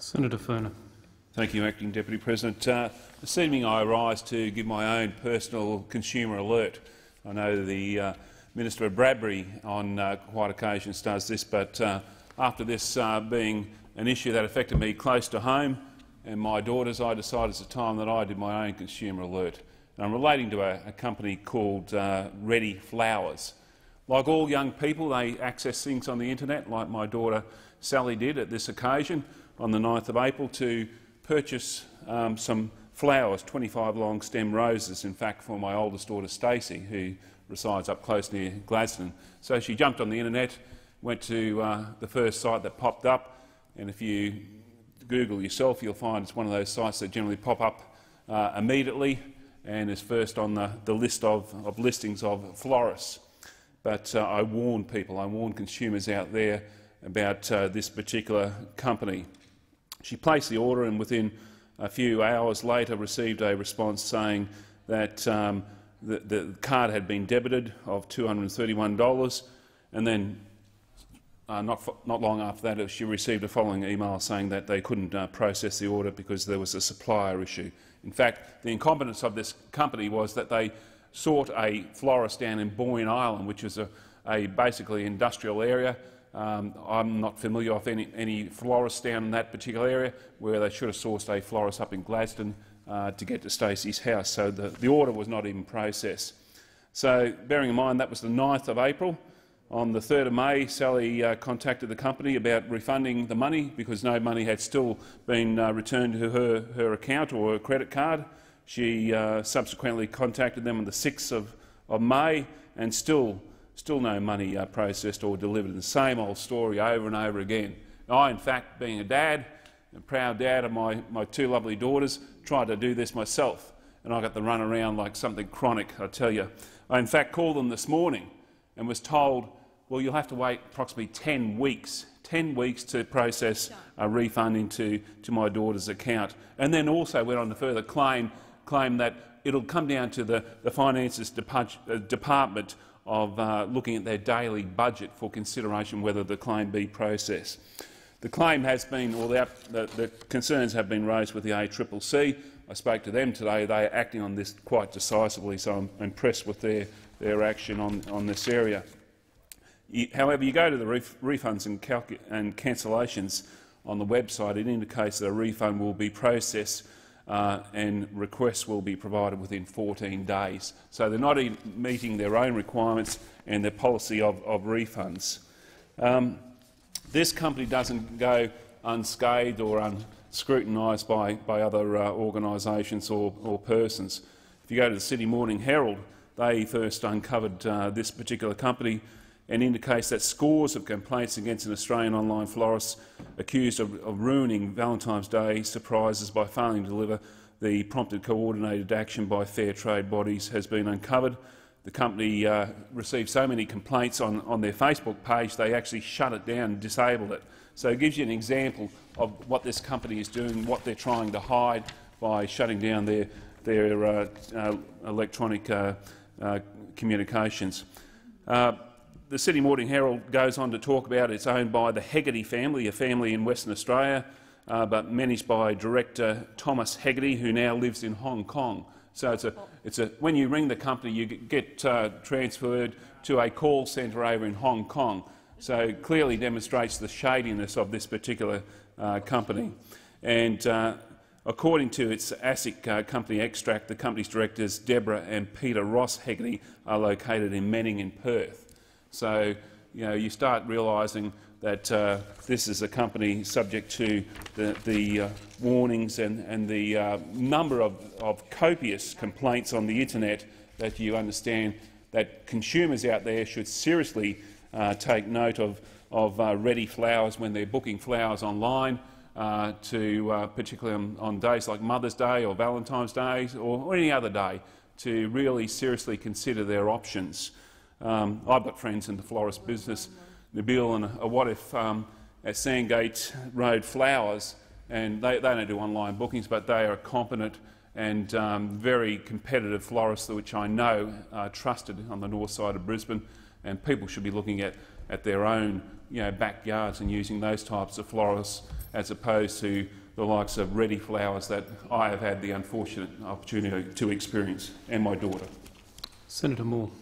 Senator Furner. Thank you, Acting Deputy President. This evening I rise to give my own personal consumer alert. I know the Minister of Bradbury on quite occasions does this, but after this being an issue that affected me close to home and my daughters, I decided it's the time that I did my own consumer alert. And I'm relating to a company called Ready Flowers. Like all young people, they access things on the internet, like my daughter Sally did at this occasion on the 9th of April, to purchase some flowers, 25 long stem roses, in fact, for my oldest daughter Stacey, who resides up close near Gladstone. So she jumped on the internet, went to the first site that popped up, and if you Google yourself, you'll find it's one of those sites that generally pop up immediately and is first on the list of listings of florists. But I warn people, I warn consumers out there about this particular company. She placed the order and within a few hours later received a response saying that the card had been debited of $231, and then not long after that she received a following email saying that they couldn't process the order because there was a supplier issue. In fact, the incompetence of this company was that they sought a florist down in Boyne Island, which is a basically industrial area. I'm not familiar with any florists down in that particular area, where they should have sourced a florist up in Gladstone to get to Stacey's house. So the order was not even processed. So bearing in mind that was the 9th of April, on the 3rd of May Sally contacted the company about refunding the money because no money had still been returned to her account or her credit card. She subsequently contacted them on the 6th of May and still no money processed or delivered. The same old story over and over again. I, in fact, being a dad, a proud dad of my two lovely daughters, tried to do this myself, and I got the run around like something chronic, I tell you. I, in fact, called them this morning and was told, well, you'll have to wait approximately 10 weeks to process a refund into my daughter's account, and then also went on to further claim that it'll come down to the Finances Department of looking at their daily budget for consideration whether the claim be processed. The claim has been, or the concerns have been raised with the ACCC. I spoke to them today. They are acting on this quite decisively, so I'm impressed with their action on this area. However, you go to the refunds and cancellations on the website, it indicates that a refund will be processed and requests will be provided within 14 days. So they're not even meeting their own requirements and their policy of refunds. This company doesn't go unscathed or unscrutinised by other organisations or persons. If you go to the Sydney Morning Herald, they first uncovered this particular company and indicates that scores of complaints against an Australian online florist accused of ruining Valentine's Day surprises by failing to deliver the prompted coordinated action by fair trade bodies has been uncovered. The company received so many complaints on their Facebook page they actually shut it down and disabled it. So it gives you an example of what this company is doing, what they're trying to hide by shutting down their electronic communications. The Sydney Morning Herald goes on to talk about it's owned by the Hegarty family, a family in Western Australia, but managed by director Thomas Hegarty, who now lives in Hong Kong. So when you ring the company, you get transferred to a call centre over in Hong Kong. So it clearly demonstrates the shadiness of this particular company. And according to its ASIC company extract, the company's directors Deborah and Peter Ross Hegarty are located in Manning in Perth. So you start realising that this is a company subject to the warnings and the number of copious complaints on the internet, that you understand that consumers out there should seriously take note of Ready Flowers when they're booking flowers online, particularly on days like Mother's Day or Valentine's Day or any other day, to really seriously consider their options. I've got friends in the florist business, Nabil and Awatif at Sandgate Road Flowers, and they don't do online bookings, but they are competent and very competitive florists, which I know are trusted on the north side of Brisbane, and people should be looking at at their own backyards and using those types of florists as opposed to the likes of ready flowers that I have had the unfortunate opportunity to experience, and my daughter. Senator Moore.